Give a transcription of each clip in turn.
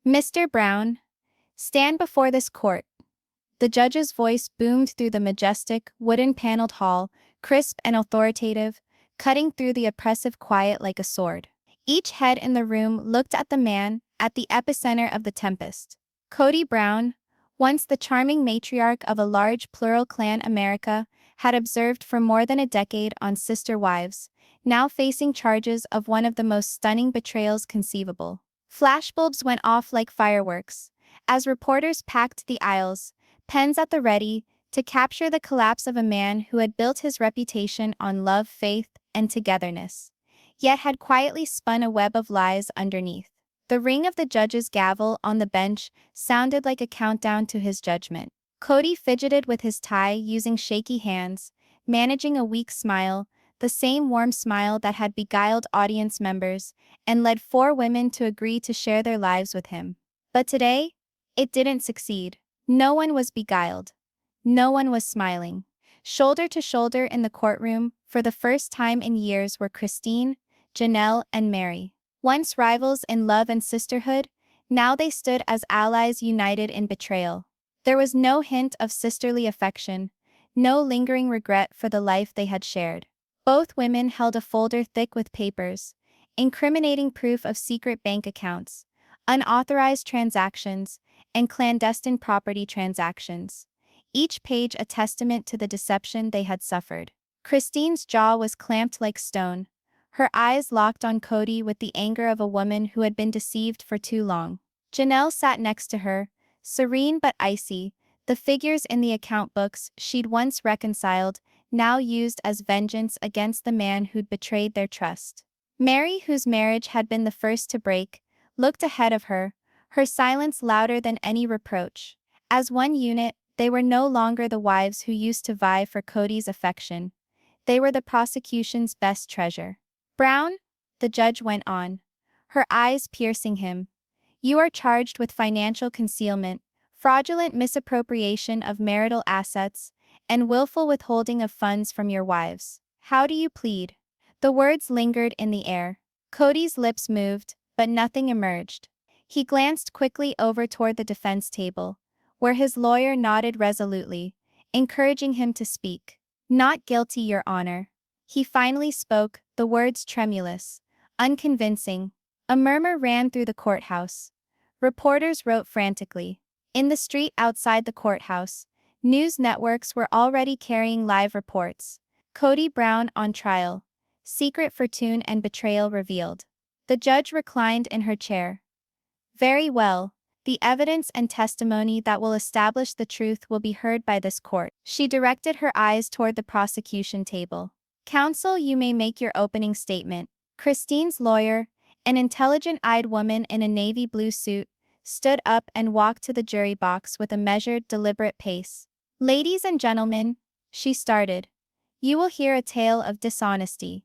Mr. Brown, stand before this court. The judge's voice boomed through the majestic, wooden-paneled hall, crisp and authoritative, cutting through the oppressive quiet like a sword. Each head in the room looked at the man at the epicenter of the tempest. Kody Brown, once the charming matriarch of a large plural clan America, had observed for more than a decade on sister wives, now facing charges of one of the most stunning betrayals conceivable. Flashbulbs went off like fireworks as reporters packed the aisles, pens at the ready, to capture the collapse of a man who had built his reputation on love, faith, and togetherness, yet had quietly spun a web of lies underneath. The ring of the judge's gavel on the bench sounded like a countdown to his judgment. Kody fidgeted with his tie using shaky hands, managing a weak smile, the same warm smile that had beguiled audience members and led four women to agree to share their lives with him. But today, it didn't succeed. No one was beguiled. No one was smiling. Shoulder to shoulder in the courtroom, for the first time in years, were Christine, Janelle, and Meri. Once rivals in love and sisterhood, now they stood as allies united in betrayal. There was no hint of sisterly affection, no lingering regret for the life they had shared. Both women held a folder thick with papers, incriminating proof of secret bank accounts, unauthorized transactions, and clandestine property transactions, each page a testament to the deception they had suffered. Christine's jaw was clamped like stone, her eyes locked on Kody with the anger of a woman who had been deceived for too long. Janelle sat next to her, serene but icy, the figures in the account books she'd once reconciled, now used as vengeance against the man who'd betrayed their trust. Meri, whose marriage had been the first to break, looked ahead of her, her silence louder than any reproach. As one unit, they were no longer the wives who used to vie for Kody's affection. They were the prosecution's best treasure. Brown, the judge went on, her eyes piercing him. You are charged with financial concealment, fraudulent misappropriation of marital assets, and willful withholding of funds from your wives. How do you plead? The words lingered in the air. Kody's lips moved, but nothing emerged. He glanced quickly over toward the defense table, where his lawyer nodded resolutely, encouraging him to speak. Not guilty, Your Honor. He finally spoke, the words tremulous, unconvincing. A murmur ran through the courthouse. Reporters wrote frantically. In the street outside the courthouse, news networks were already carrying live reports. Kody Brown on trial. Secret fortune and betrayal revealed. The judge reclined in her chair. Very well. The evidence and testimony that will establish the truth will be heard by this court. She directed her eyes toward the prosecution table. Counsel, you may make your opening statement. Christine's lawyer, an intelligent-eyed woman in a navy blue suit, stood up and walked to the jury box with a measured, deliberate pace. Ladies and gentlemen, she started, you will hear a tale of dishonesty.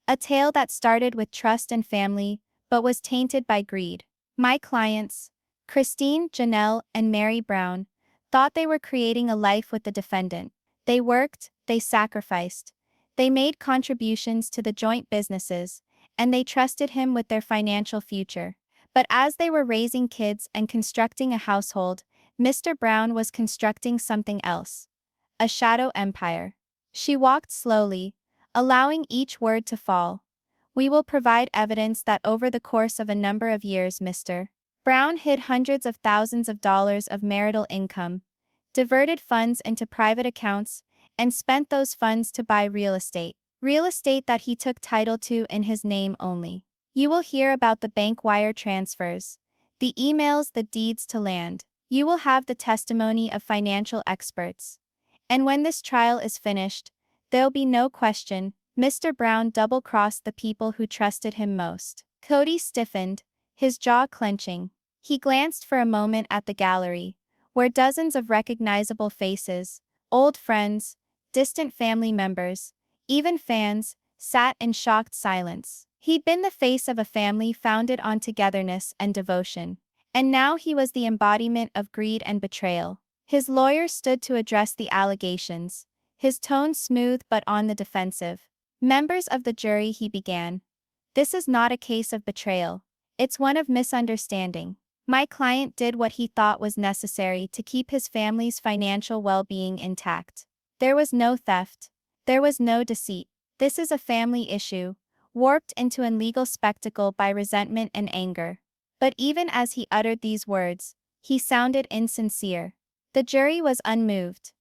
A tale that started with trust and family, but was tainted by greed. My clients, Christine, Janelle, and Meri Brown, thought they were creating a life with the defendant. They worked, they sacrificed. They made contributions to the joint businesses, and they trusted him with their financial future. But as they were raising kids and constructing a household, Mr. Brown was constructing something else. A shadow empire. She walked slowly, allowing each word to fall. We will provide evidence that over the course of a number of years Mr. Brown hid hundreds of thousands of dollars of marital income, diverted funds into private accounts, and spent those funds to buy real estate that he took title to in his name only. You will hear about the bank wire transfers, the emails, the deeds to land. You will have the testimony of financial experts. And when this trial is finished, there'll be no question, Mr. Brown double-crossed the people who trusted him most. Kody stiffened, his jaw clenching. He glanced for a moment at the gallery, where dozens of recognizable faces, old friends, distant family members, even fans, sat in shocked silence. He'd been the face of a family founded on togetherness and devotion. And now he was the embodiment of greed and betrayal. His lawyer stood to address the allegations, his tone smooth but on the defensive. Members of the jury, he began. This is not a case of betrayal. It's one of misunderstanding. My client did what he thought was necessary to keep his family's financial well-being intact. There was no theft. There was no deceit. This is a family issue, warped into an legal spectacle by resentment and anger. But even as he uttered these words, he sounded insincere. The jury was unmoved.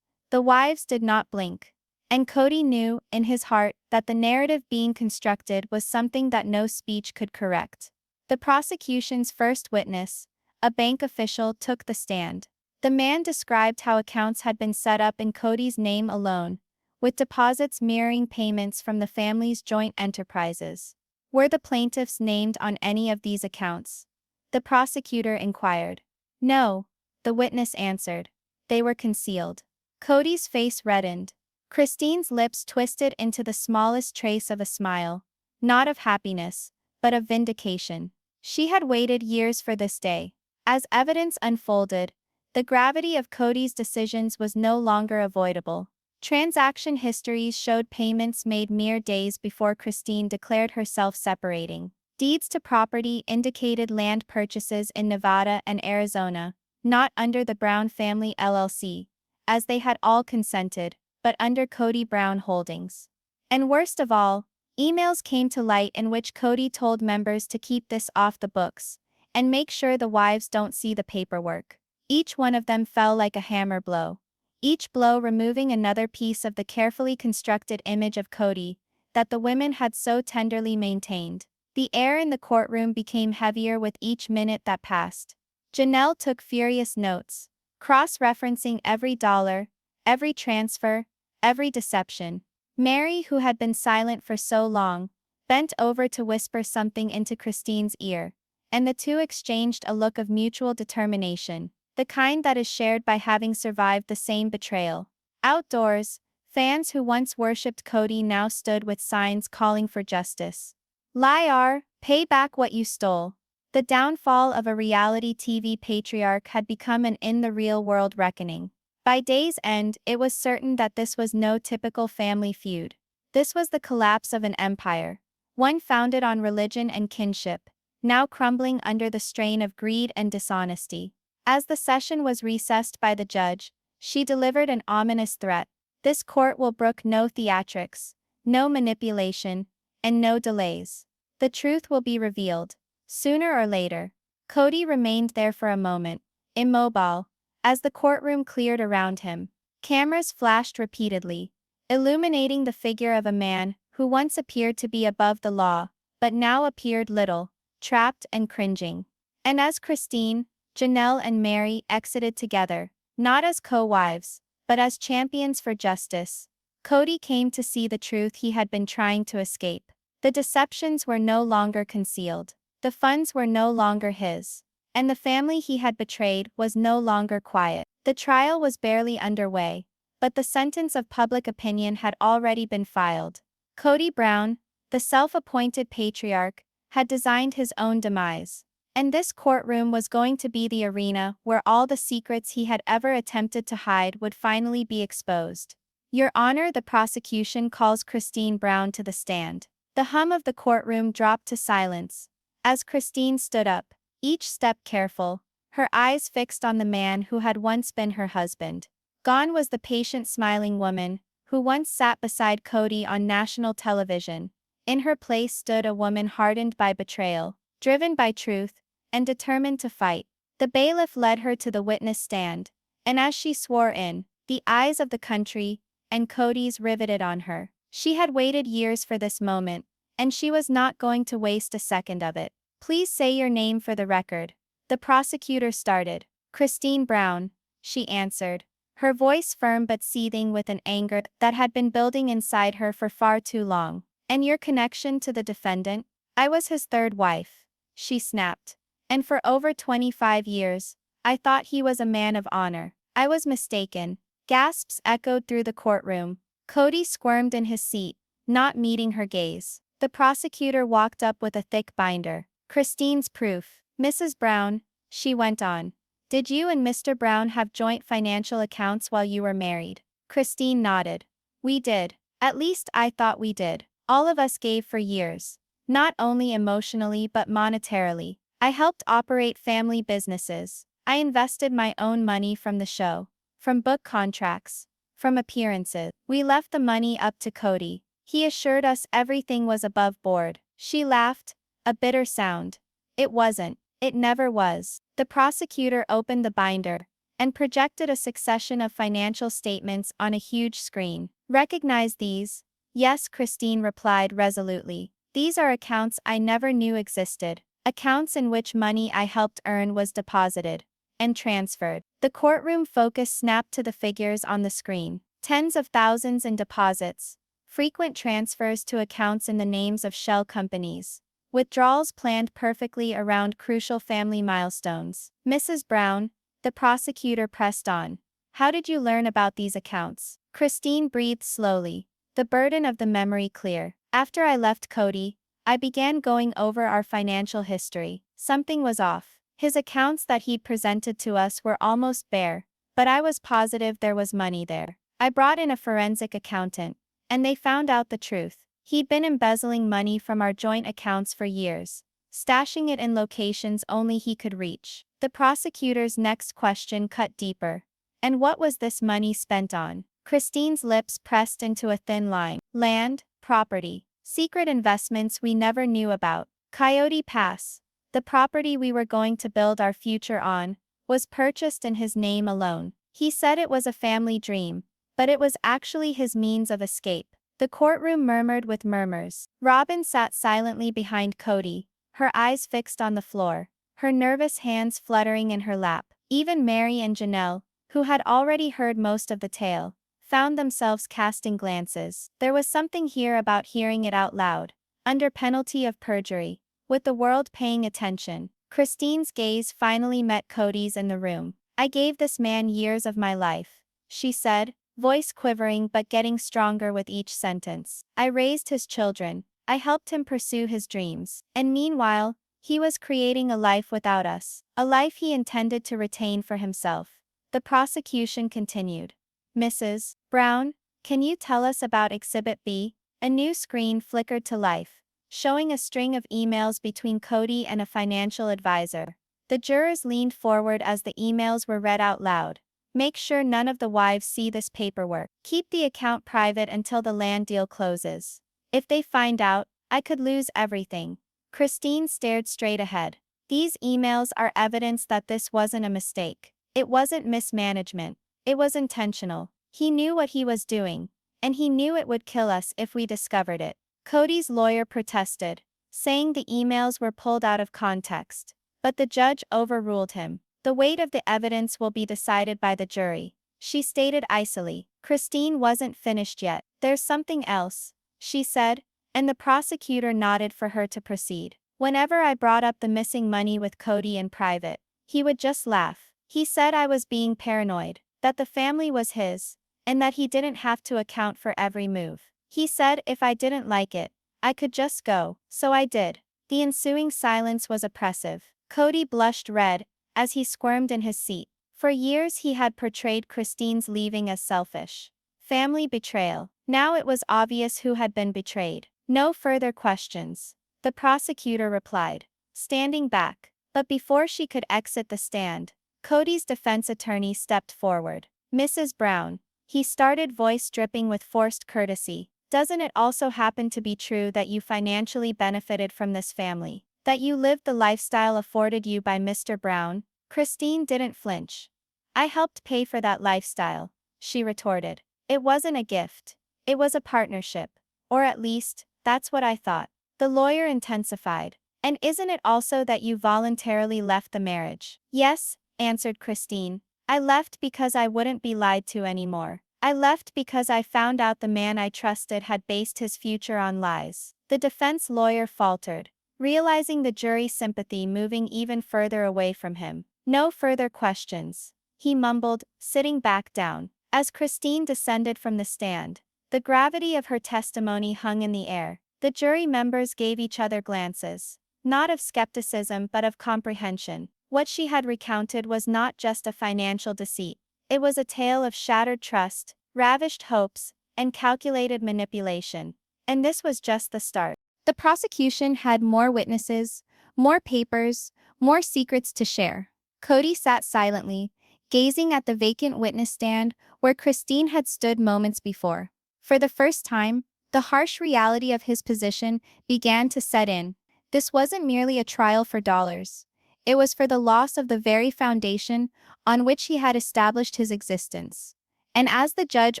The wives did not blink. And Kody knew, in his heart, that the narrative being constructed was something that no speech could correct. The prosecution's first witness, a bank official, took the stand. The man described how accounts had been set up in Kody's name alone, with deposits mirroring payments from the family's joint enterprises. Were the plaintiffs named on any of these accounts? The prosecutor inquired. No, the witness answered. They were concealed. Kody's face reddened. Christine's lips twisted into the smallest trace of a smile, not of happiness, but of vindication. She had waited years for this day. As evidence unfolded, the gravity of Kody's decisions was no longer avoidable. Transaction histories showed payments made mere days before Christine declared herself separating. Deeds to property indicated land purchases in Nevada and Arizona, not under the Brown Family LLC, as they had all consented, but under Kody Brown Holdings. And worst of all, emails came to light in which Kody told members to keep this off the books, and make sure the wives don't see the paperwork. Each one of them fell like a hammer blow. Each blow removing another piece of the carefully constructed image of Kody that the women had so tenderly maintained. The air in the courtroom became heavier with each minute that passed. Janelle took furious notes, cross-referencing every dollar, every transfer, every deception. Meri, who had been silent for so long, bent over to whisper something into Christine's ear, and the two exchanged a look of mutual determination, the kind that is shared by having survived the same betrayal. Outdoors, fans who once worshipped Kody now stood with signs calling for justice. Liar, pay back what you stole. The downfall of a reality TV patriarch had become an in-the-real-world reckoning. By day's end, it was certain that this was no typical family feud. This was the collapse of an empire, one founded on religion and kinship, now crumbling under the strain of greed and dishonesty. As the session was recessed by the judge, she delivered an ominous threat. This court will brook no theatrics, no manipulation, and no delays. The truth will be revealed, sooner or later. Kody remained there for a moment, immobile, as the courtroom cleared around him. Cameras flashed repeatedly, illuminating the figure of a man who once appeared to be above the law, but now appeared little, trapped and cringing. And as Christine, Janelle and Meri exited together, not as co-wives, but as champions for justice, Kody came to see the truth he had been trying to escape. The deceptions were no longer concealed. The funds were no longer his. And the family he had betrayed was no longer quiet. The trial was barely underway, but the sentence of public opinion had already been filed. Kody Brown, the self-appointed patriarch, had designed his own demise. And this courtroom was going to be the arena where all the secrets he had ever attempted to hide would finally be exposed. Your Honor, the prosecution calls Christine Brown to the stand. The hum of the courtroom dropped to silence. As Christine stood up, each step careful, her eyes fixed on the man who had once been her husband. Gone was the patient smiling woman who once sat beside Kody on national television. In her place stood a woman hardened by betrayal, driven by truth, and determined to fight. The bailiff led her to the witness stand, and as she swore in, the eyes of the country and Kody's riveted on her. She had waited years for this moment, and she was not going to waste a second of it. Please say your name for the record. The prosecutor started. Christine Brown, she answered, her voice firm but seething with an anger that had been building inside her for far too long. And your connection to the defendant? I was his third wife, she snapped. And for over 25 years, I thought he was a man of honor. I was mistaken. Gasps echoed through the courtroom. Kody squirmed in his seat, not meeting her gaze. The prosecutor walked up with a thick binder. Christine's proof. Mrs. Brown, she went on. Did you and Mr. Brown have joint financial accounts while you were married? Christine nodded. We did. At least I thought we did. All of us gave for years. Not only emotionally but monetarily. I helped operate family businesses. I invested my own money from the show, from book contracts, from appearances. We left the money up to Kody. He assured us everything was above board. She laughed, a bitter sound. It wasn't. It never was. The prosecutor opened the binder and projected a succession of financial statements on a huge screen. Recognize these? Yes, Christine replied resolutely. These are accounts I never knew existed. Accounts in which money I helped earn was deposited and transferred. The courtroom focus snapped to the figures on the screen. Tens of thousands in deposits, frequent transfers to accounts in the names of shell companies, withdrawals planned perfectly around crucial family milestones. Mrs. Brown, the prosecutor pressed on. How did you learn about these accounts? Christine breathed slowly, the burden of the memory clear. After I left Kody, I began going over our financial history. Something was off. His accounts that he'd presented to us were almost bare, but I was positive there was money there. I brought in a forensic accountant, and they found out the truth. He'd been embezzling money from our joint accounts for years, stashing it in locations only he could reach. The prosecutor's next question cut deeper. And what was this money spent on? Christine's lips pressed into a thin line. Land, property, secret investments we never knew about. Coyote Pass, the property we were going to build our future on, was purchased in his name alone. He said it was a family dream, but it was actually his means of escape. The courtroom murmured with murmurs. Robyn sat silently behind Kody, her eyes fixed on the floor, her nervous hands fluttering in her lap. Even Meri and Janelle, who had already heard most of the tale, found themselves casting glances. There was something here about hearing it out loud, under penalty of perjury, with the world paying attention. Christine's gaze finally met Kody's in the room. I gave this man years of my life, she said, voice quivering but getting stronger with each sentence. I raised his children, I helped him pursue his dreams, and meanwhile, he was creating a life without us, a life he intended to retain for himself. The prosecution continued. Mrs. Brown, can you tell us about Exhibit B? A new screen flickered to life, showing a string of emails between Kody and a financial advisor. The jurors leaned forward as the emails were read out loud. Make sure none of the wives see this paperwork. Keep the account private until the land deal closes. If they find out, I could lose everything. Christine stared straight ahead. These emails are evidence that this wasn't a mistake. It wasn't mismanagement. It was intentional. He knew what he was doing, and he knew it would kill us if we discovered it. Kody's lawyer protested, saying the emails were pulled out of context. But the judge overruled him. The weight of the evidence will be decided by the jury, she stated icily. Christine wasn't finished yet. There's something else, she said, and the prosecutor nodded for her to proceed. Whenever I brought up the missing money with Kody in private, he would just laugh. He said I was being paranoid, that the family was his, and that he didn't have to account for every move. He said if I didn't like it, I could just go, so I did. The ensuing silence was oppressive. Kody blushed red, as he squirmed in his seat. For years he had portrayed Christine's leaving as selfish. Family betrayal. Now it was obvious who had been betrayed. No further questions, the prosecutor replied, standing back. But before she could exit the stand, Kody's defense attorney stepped forward. Mrs. Brown, he started, voice dripping with forced courtesy. Doesn't it also happen to be true that you financially benefited from this family? That you lived the lifestyle afforded you by Mr. Brown? Christine didn't flinch. I helped pay for that lifestyle, she retorted. It wasn't a gift. It was a partnership. Or at least, that's what I thought. The lawyer intensified. And isn't it also that you voluntarily left the marriage? Yes, answered Christine. I left because I wouldn't be lied to anymore. I left because I found out the man I trusted had based his future on lies. The defense lawyer faltered, realizing the jury's sympathy moving even further away from him. No further questions, he mumbled, sitting back down. As Christine descended from the stand, the gravity of her testimony hung in the air. The jury members gave each other glances, not of skepticism but of comprehension. What she had recounted was not just a financial deceit. It was a tale of shattered trust, ravished hopes, and calculated manipulation. And this was just the start. The prosecution had more witnesses, more papers, More secrets to share. Kody sat silently, gazing at the vacant witness stand where Christine had stood moments before. For the first time, the harsh reality of his position began to set in. This wasn't merely a trial for dollars. It was for the loss of the very foundation on which he had established his existence. And as the judge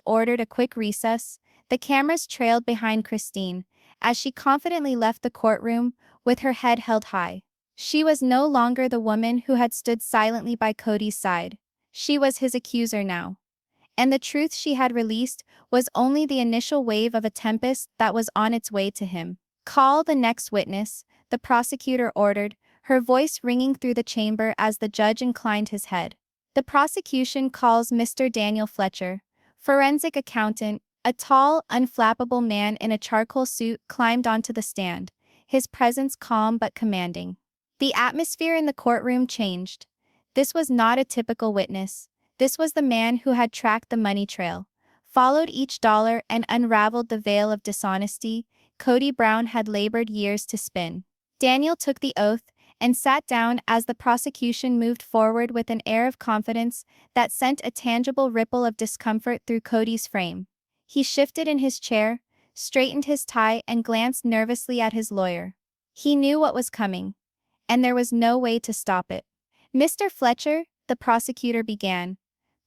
ordered a quick recess, the cameras trailed behind Christine as she confidently left the courtroom with her head held high. She was no longer the woman who had stood silently by Kody's side. She was his accuser now. And the truth she had released was only the initial wave of a tempest that was on its way to him. "Call the next witness," the prosecutor ordered, her voice ringing through the chamber as the judge inclined his head. The prosecution calls Mr. Daniel Fletcher, forensic accountant. A tall, unflappable man in a charcoal suit climbed onto the stand, his presence calm but commanding. The atmosphere in the courtroom changed. This was not a typical witness. This was the man who had tracked the money trail, followed each dollar and unraveled the veil of dishonesty Kody Brown had labored years to spin. Daniel took the oath and sat down as the prosecution moved forward with an air of confidence that sent a tangible ripple of discomfort through Kody's frame. He shifted in his chair, straightened his tie and glanced nervously at his lawyer. He knew what was coming, and there was no way to stop it. "Mr. Fletcher," the prosecutor began,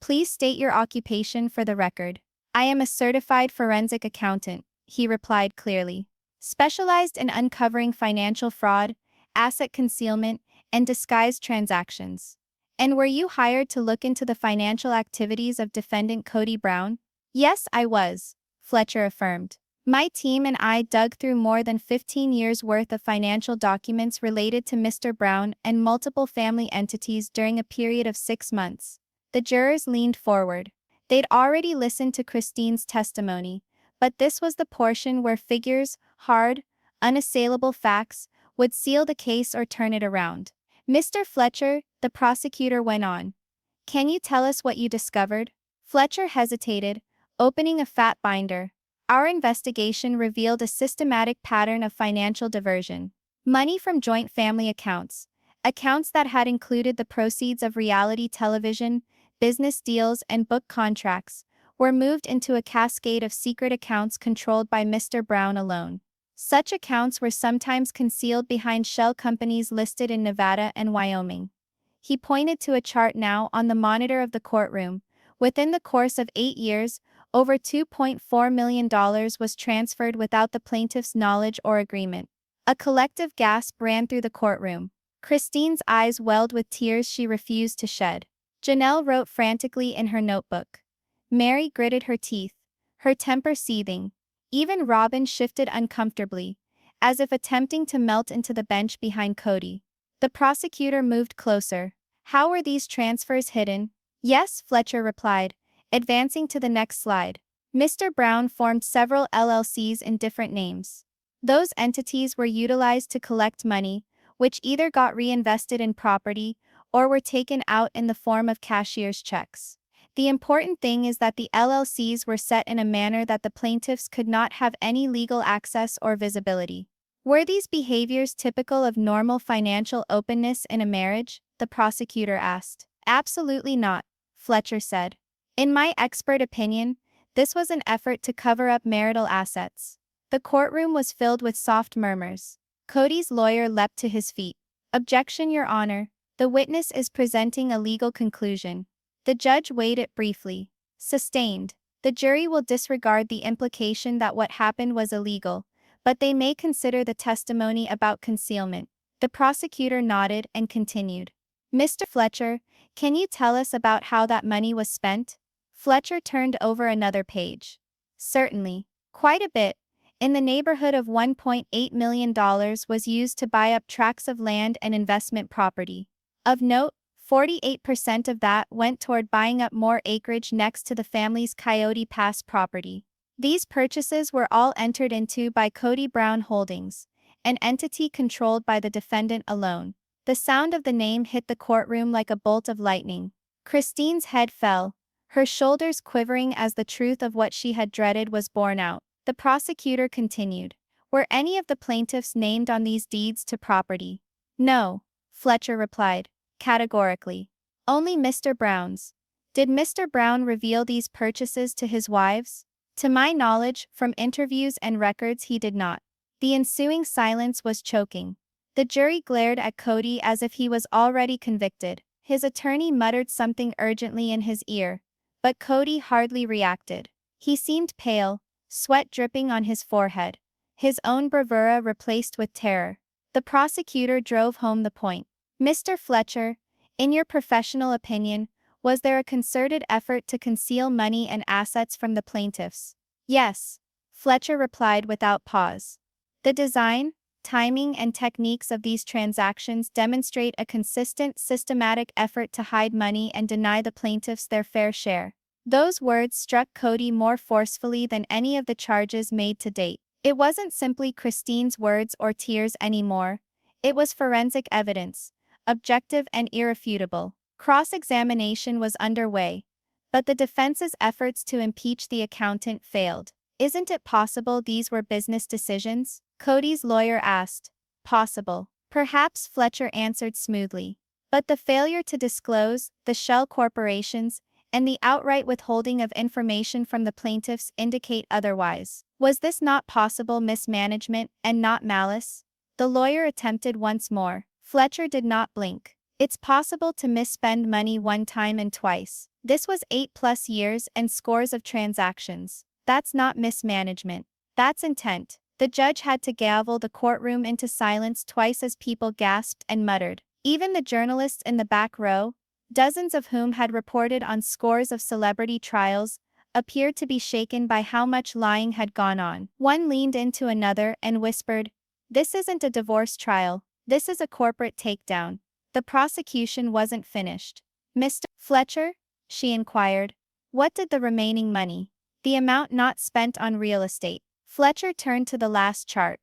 "please state your occupation for the record." "I am a certified forensic accountant," he replied clearly, "specialized in uncovering financial fraud, asset concealment, and disguised transactions." "And were you hired to look into the financial activities of defendant Kody Brown?" "Yes, I was," Fletcher affirmed. "My team and I dug through more than 15 years' worth of financial documents related to Mr. Brown and multiple family entities during a period of 6 months. The jurors leaned forward. They'd already listened to Christine's testimony, but this was the portion where figures, hard, unassailable facts, would seal the case or turn it around. "Mr. Fletcher," the prosecutor went on, "can you tell us what you discovered?" Fletcher hesitated, opening a fat binder. "Our investigation revealed a systematic pattern of financial diversion. Money from joint family accounts, accounts that had included the proceeds of reality television, business deals and book contracts, were moved into a cascade of secret accounts controlled by Mr. Brown alone. Such accounts were sometimes concealed behind shell companies listed in Nevada and Wyoming." He pointed to a chart now on the monitor of the courtroom. Within the course of 8 years, over $2.4 million was transferred without the plaintiff's knowledge or agreement. A collective gasp ran through the courtroom. Christine's eyes welled with tears she refused to shed. Janelle wrote frantically in her notebook. Meri gritted her teeth, her temper seething. Even Robyn shifted uncomfortably, as if attempting to melt into the bench behind Kody. The prosecutor moved closer. "How were these transfers hidden?" "Yes," Fletcher replied, advancing to the next slide. "Mr. Brown formed several LLCs in different names. Those entities were utilized to collect money, which either got reinvested in property or were taken out in the form of cashier's checks. The important thing is that the LLCs were set in a manner that the plaintiffs could not have any legal access or visibility." "Were these behaviors typical of normal financial openness in a marriage?" the prosecutor asked. "Absolutely not," Fletcher said. "In my expert opinion, this was an effort to cover up marital assets." The courtroom was filled with soft murmurs. Kody's lawyer leapt to his feet. "Objection, Your Honor. The witness is presenting a legal conclusion." The judge weighed it briefly. "Sustained. The jury will disregard the implication that what happened was illegal, but they may consider the testimony about concealment." The prosecutor nodded and continued. "Mr. Fletcher, can you tell us about how that money was spent?" Fletcher turned over another page. "Certainly. Quite a bit. In the neighborhood of $1.8 million was used to buy up tracts of land and investment property. Of note, 48% of that went toward buying up more acreage next to the family's Coyote Pass property. These purchases were all entered into by Kody Brown Holdings, an entity controlled by the defendant alone." The sound of the name hit the courtroom like a bolt of lightning. Christine's head fell, her shoulders quivering as the truth of what she had dreaded was borne out. The prosecutor continued. "Were any of the plaintiffs named on these deeds to property?" "No," Fletcher replied, categorically. Only Mr. Brown's. Did Mr. Brown reveal these purchases to his wives? To my knowledge, from interviews and records, he did not. The ensuing silence was choking. The jury glared at Kody as if he was already convicted. His attorney muttered something urgently in his ear, but Kody hardly reacted. He seemed pale, sweat dripping on his forehead, his own bravura replaced with terror. The prosecutor drove home the point. Mr. Fletcher, in your professional opinion, was there a concerted effort to conceal money and assets from the plaintiffs? Yes, Fletcher replied without pause. The design, timing, and techniques of these transactions demonstrate a consistent, systematic effort to hide money and deny the plaintiffs their fair share. Those words struck Kody more forcefully than any of the charges made to date. It wasn't simply Christine's words or tears anymore. It was forensic evidence, objective and irrefutable. Cross-examination was underway, but the defense's efforts to impeach the accountant failed. Isn't it possible these were business decisions? Kody's lawyer asked. Possible. Perhaps, Fletcher answered smoothly. But the failure to disclose, the shell corporations, and the outright withholding of information from the plaintiffs indicate otherwise. Was this not possible mismanagement and not malice? The lawyer attempted once more. Fletcher did not blink. It's possible to misspend money one time and twice. This was 8+ years and scores of transactions. That's not mismanagement. That's intent. The judge had to gavel the courtroom into silence twice as people gasped and muttered. Even the journalists in the back row, dozens of whom had reported on scores of celebrity trials, appeared to be shaken by how much lying had gone on. One leaned into another and whispered, "This isn't a divorce trial, this is a corporate takedown." The prosecution wasn't finished. "Mr. Fletcher?" she inquired. "What did the remaining money? The amount not spent on real estate?" Fletcher turned to the last chart.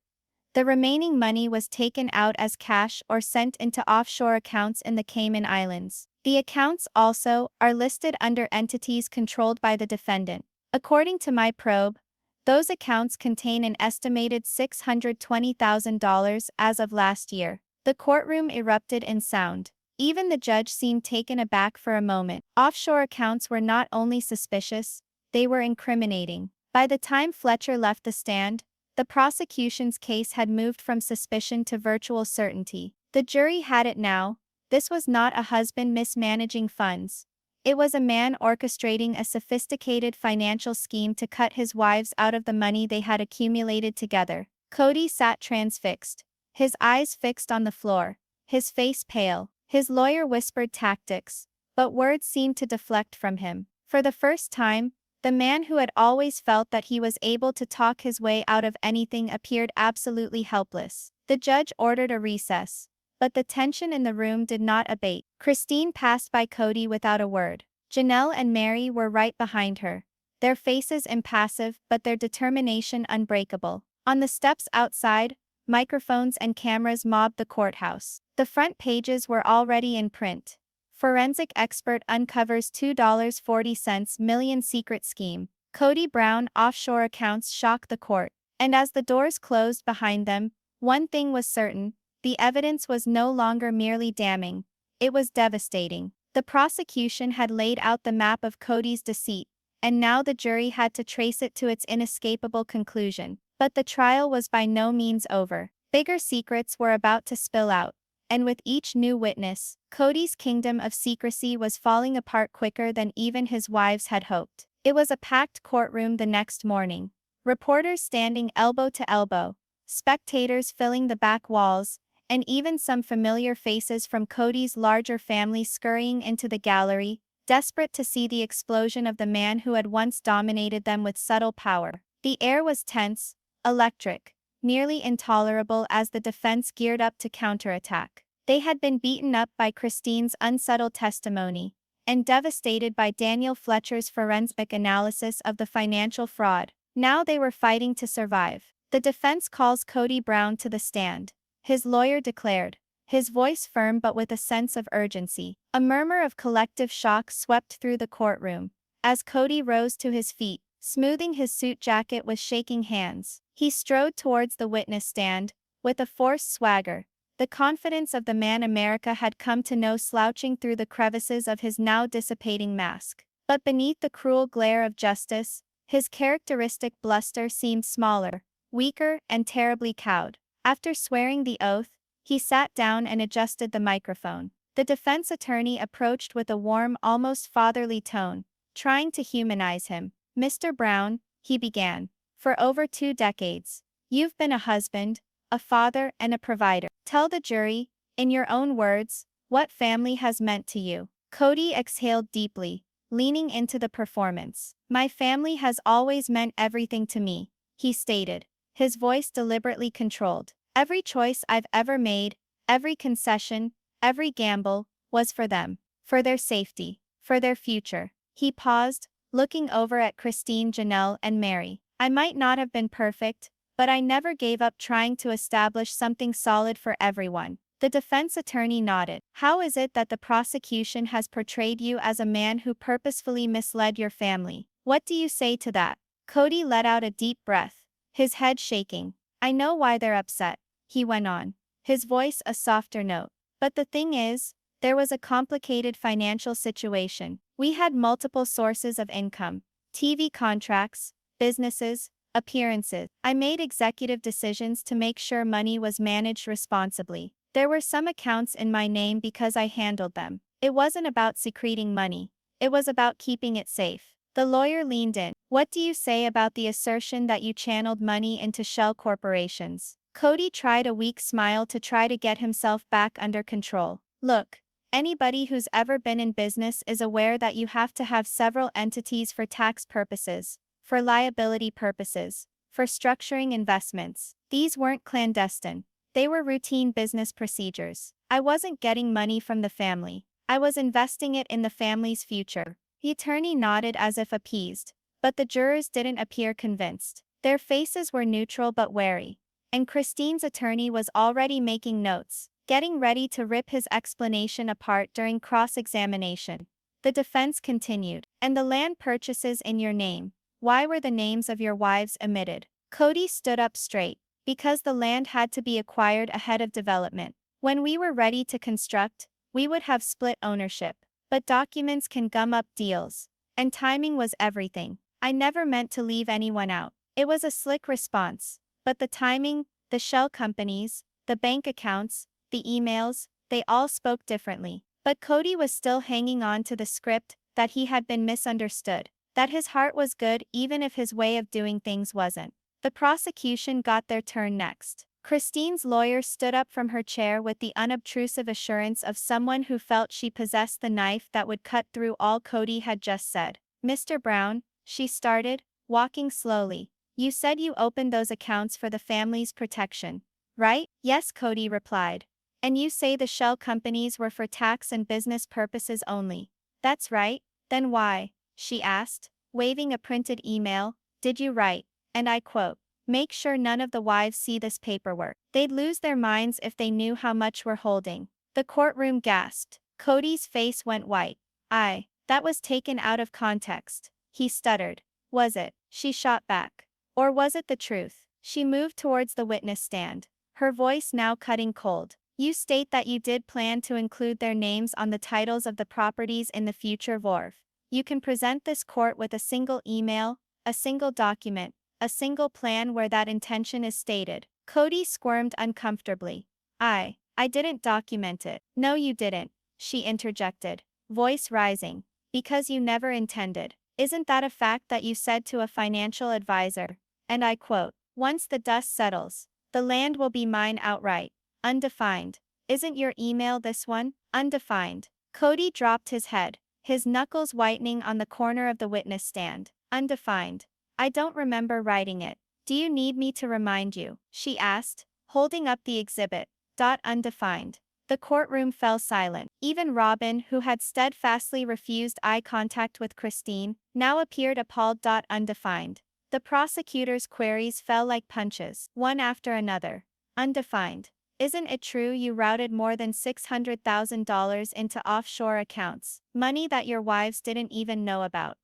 The remaining money was taken out as cash or sent into offshore accounts in the Cayman Islands. The accounts also are listed under entities controlled by the defendant. According to my probe, those accounts contain an estimated $620,000 as of last year. The courtroom erupted in sound. Even the judge seemed taken aback for a moment. Offshore accounts were not only suspicious, they were incriminating. By the time Fletcher left the stand, the prosecution's case had moved from suspicion to virtual certainty. The jury had it now. This was not a husband mismanaging funds. It was a man orchestrating a sophisticated financial scheme to cut his wives out of the money they had accumulated together. Kody sat transfixed, his eyes fixed on the floor, his face pale. His lawyer whispered tactics, but words seemed to deflect from him. For the first time, the man who had always felt that he was able to talk his way out of anything appeared absolutely helpless. The judge ordered a recess, but the tension in the room did not abate. Christine passed by Kody without a word. Janelle and Meri were right behind her, their faces impassive but their determination unbreakable. On the steps outside, microphones and cameras mobbed the courthouse. The front pages were already in print. Forensic expert uncovers $2.40 million secret scheme. Kody Brown offshore accounts shock the court. And as the doors closed behind them, one thing was certain: the evidence was no longer merely damning. It was devastating. The prosecution had laid out the map of Kody's deceit, and now the jury had to trace it to its inescapable conclusion. But the trial was by no means over. Bigger secrets were about to spill out. And with each new witness, Kody's kingdom of secrecy was falling apart quicker than even his wives had hoped. It was a packed courtroom the next morning. Reporters standing elbow to elbow, spectators filling the back walls, and even some familiar faces from Kody's larger family scurrying into the gallery, desperate to see the explosion of the man who had once dominated them with subtle power. The air was tense, electric, nearly intolerable as the defense geared up to counterattack. They had been beaten up by Christine's unsettled testimony, and devastated by Daniel Fletcher's forensic analysis of the financial fraud. Now they were fighting to survive. The defense calls Kody Brown to the stand, his lawyer declared, his voice firm but with a sense of urgency. A murmur of collective shock swept through the courtroom as Kody rose to his feet, smoothing his suit jacket with shaking hands. He strode towards the witness stand, with a forced swagger, the confidence of the man America had come to know slouching through the crevices of his now dissipating mask. But beneath the cruel glare of justice, his characteristic bluster seemed smaller, weaker, and terribly cowed. After swearing the oath, he sat down and adjusted the microphone. The defense attorney approached with a warm, almost fatherly tone, trying to humanize him. "Mr. Brown," he began, "for over 2 decades, you've been a husband, a father, and a provider. Tell the jury, in your own words, what family has meant to you." Kody exhaled deeply, leaning into the performance. "My family has always meant everything to me," he stated, his voice deliberately controlled. "Every choice I've ever made, every concession, every gamble, was for them, for their safety, for their future." He paused, looking over at Christine, Janelle, and Meri. "I might not have been perfect, but I never gave up trying to establish something solid for everyone." The defense attorney nodded. "How is it that the prosecution has portrayed you as a man who purposefully misled your family? What do you say to that?" Kody let out a deep breath, his head shaking. "I know why they're upset," he went on, his voice a softer note. "But the thing is, there was a complicated financial situation. We had multiple sources of income, TV contracts, businesses, appearances. I made executive decisions to make sure money was managed responsibly. There were some accounts in my name because I handled them. It wasn't about secreting money. It was about keeping it safe." The lawyer leaned in. "What do you say about the assertion that you channeled money into shell corporations?" Kody tried a weak smile to try to get himself back under control. "Look, anybody who's ever been in business is aware that you have to have several entities for tax purposes, for liability purposes, for structuring investments. These weren't clandestine. They were routine business procedures. I wasn't getting money from the family. I was investing it in the family's future." The attorney nodded as if appeased, but the jurors didn't appear convinced. Their faces were neutral but wary, and Christine's attorney was already making notes, getting ready to rip his explanation apart during cross-examination. The defense continued. "And the land purchases in your name, why were the names of your wives omitted?" Kody stood up straight. "Because the land had to be acquired ahead of development. When we were ready to construct, we would have split ownership. But documents can gum up deals, and timing was everything. I never meant to leave anyone out." It was a slick response, but the timing, the shell companies, the bank accounts, the emails, they all spoke differently. But Kody was still hanging on to the script, that he had been misunderstood, that his heart was good even if his way of doing things wasn't. The prosecution got their turn next. Christine's lawyer stood up from her chair with the unobtrusive assurance of someone who felt she possessed the knife that would cut through all Kody had just said. "Mr. Brown," she started, walking slowly, "you said you opened those accounts for the family's protection, right?" "Yes," Kody replied. "And you say the shell companies were for tax and business purposes only." "That's right." "Then why," she asked, waving a printed email, "did you write, and I quote, 'Make sure none of the wives see this paperwork. They'd lose their minds if they knew how much we're holding.'" The courtroom gasped. Kody's face went white. That was taken out of context," he stuttered. "Was it?" she shot back. "Or was it the truth?" She moved towards the witness stand, her voice now cutting cold. "You state that you did plan to include their names on the titles of the properties in the future VORV. You can present this court with a single email, a single document, a single plan where that intention is stated." Kody squirmed uncomfortably. I didn't document it." "No you didn't," she interjected, voice rising. "Because you never intended. Isn't that a fact that you said to a financial advisor? And I quote, 'Once the dust settles, the land will be mine outright, undefined.' Isn't your email this one? Undefined." Kody dropped his head, his knuckles whitening on the corner of the witness stand. "Undefined. I don't remember writing it. Do you need me to remind you?" she asked, holding up the exhibit. Undefined. The courtroom fell silent. Even Robyn, who had steadfastly refused eye contact with Christine, now appeared appalled. Undefined. The prosecutor's queries fell like punches, one after another. "Undefined. Isn't it true you routed more than $600,000 into offshore accounts, money that your wives didn't even know about?"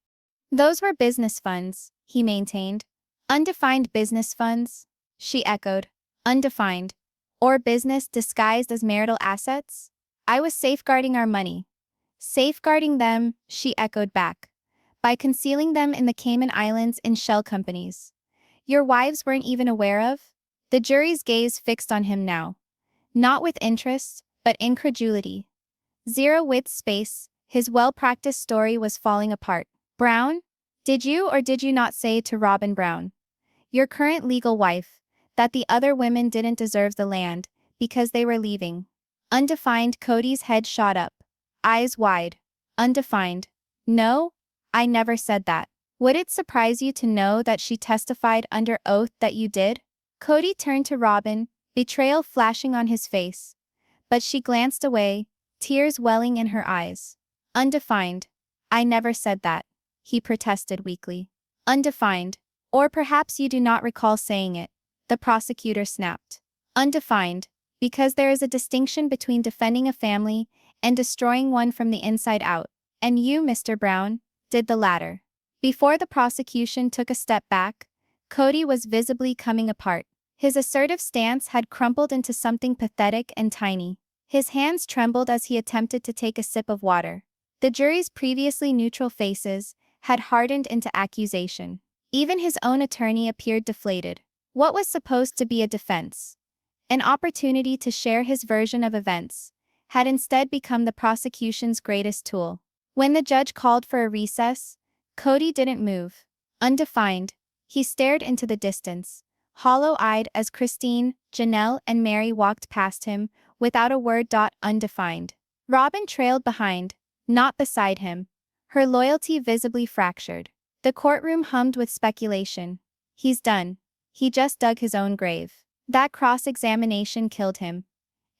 "Those were business funds," he maintained. "Undefined business funds?" she echoed. "Undefined. Or business disguised as marital assets? I was safeguarding our money. Safeguarding them, she echoed back. By concealing them in the Cayman Islands in shell companies. Your wives weren't even aware of? The jury's gaze fixed on him now. Not with interest, but incredulity. Zero with space, his well-practiced story was falling apart. Brown? Did you or did you not say to Robyn Brown, your current legal wife, that the other women didn't deserve the land, because they were leaving? Undefined. Kody's head shot up. Eyes wide. Undefined. No, I never said that. Would it surprise you to know that she testified under oath that you did? Kody turned to Robyn, betrayal flashing on his face. But she glanced away, tears welling in her eyes. Undefined. I never said that, he protested weakly. Undefined. Or perhaps you do not recall saying it, the prosecutor snapped. Undefined. Because there is a distinction between defending a family and destroying one from the inside out. And you, Mr. Brown, did the latter. Before the prosecution took a step back, Kody was visibly coming apart. His assertive stance had crumpled into something pathetic and tiny. His hands trembled as he attempted to take a sip of water. The jury's previously neutral faces had hardened into accusation. Even his own attorney appeared deflated. What was supposed to be a defense, an opportunity to share his version of events, had instead become the prosecution's greatest tool. When the judge called for a recess, Kody didn't move. Undefined, he stared into the distance, hollow-eyed as Christine, Janelle, and Meri walked past him, without a word. Undefined. Robyn trailed behind, not beside him, her loyalty visibly fractured. The courtroom hummed with speculation. He's done. He just dug his own grave. That cross-examination killed him.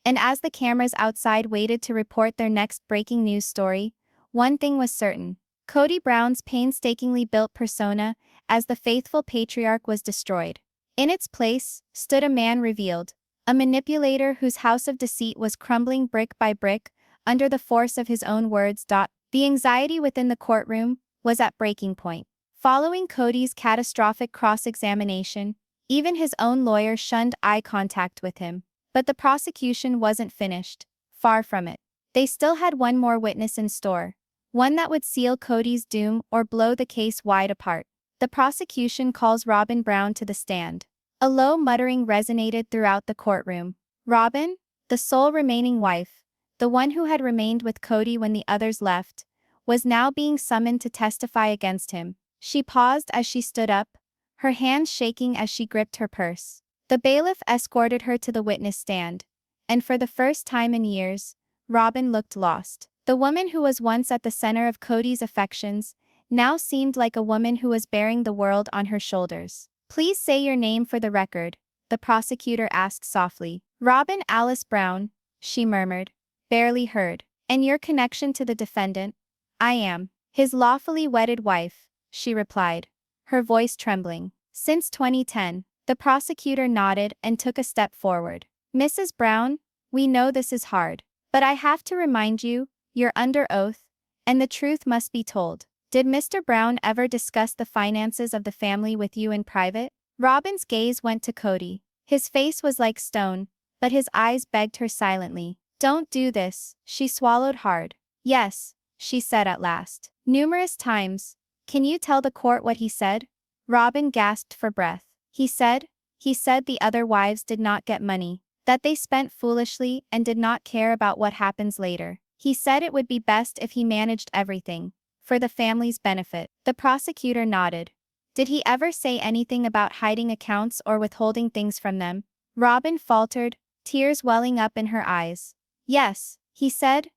And as the cameras outside waited to report their next breaking news story, one thing was certain. Kody Brown's painstakingly built persona as the faithful patriarch was destroyed. In its place stood a man revealed, a manipulator whose house of deceit was crumbling brick by brick under the force of his own words. The anxiety within the courtroom was at breaking point. Following Kody's catastrophic cross-examination, even his own lawyer shunned eye contact with him. But the prosecution wasn't finished. Far from it. They still had one more witness in store. One that would seal Kody's doom or blow the case wide apart. The prosecution calls Robyn Brown to the stand. A low muttering resonated throughout the courtroom. Robyn, the sole remaining wife, the one who had remained with Kody when the others left, was now being summoned to testify against him. She paused as she stood up, her hands shaking as she gripped her purse. The bailiff escorted her to the witness stand, and for the first time in years, Robyn looked lost. The woman who was once at the center of Kody's affections now seemed like a woman who was bearing the world on her shoulders. Please say your name for the record, the prosecutor asked softly. Robyn Alice Brown, she murmured, barely heard. And your connection to the defendant? I am his lawfully wedded wife, she replied, her voice trembling. Since 2010. The prosecutor nodded and took a step forward. Mrs. Brown, we know this is hard, but I have to remind you, you're under oath, and the truth must be told. Did Mr. Brown ever discuss the finances of the family with you in private? Robyn's gaze went to Kody. His face was like stone, but his eyes begged her silently. Don't do this, she swallowed hard. Yes, she said at last. Numerous times. Can you tell the court what he said? Robyn gasped for breath. He said the other wives did not get money, that they spent foolishly and did not care about what happens later. He said it would be best if he managed everything, for the family's benefit. The prosecutor nodded. Did he ever say anything about hiding accounts or withholding things from them? Robyn faltered, tears welling up in her eyes. Yes, he said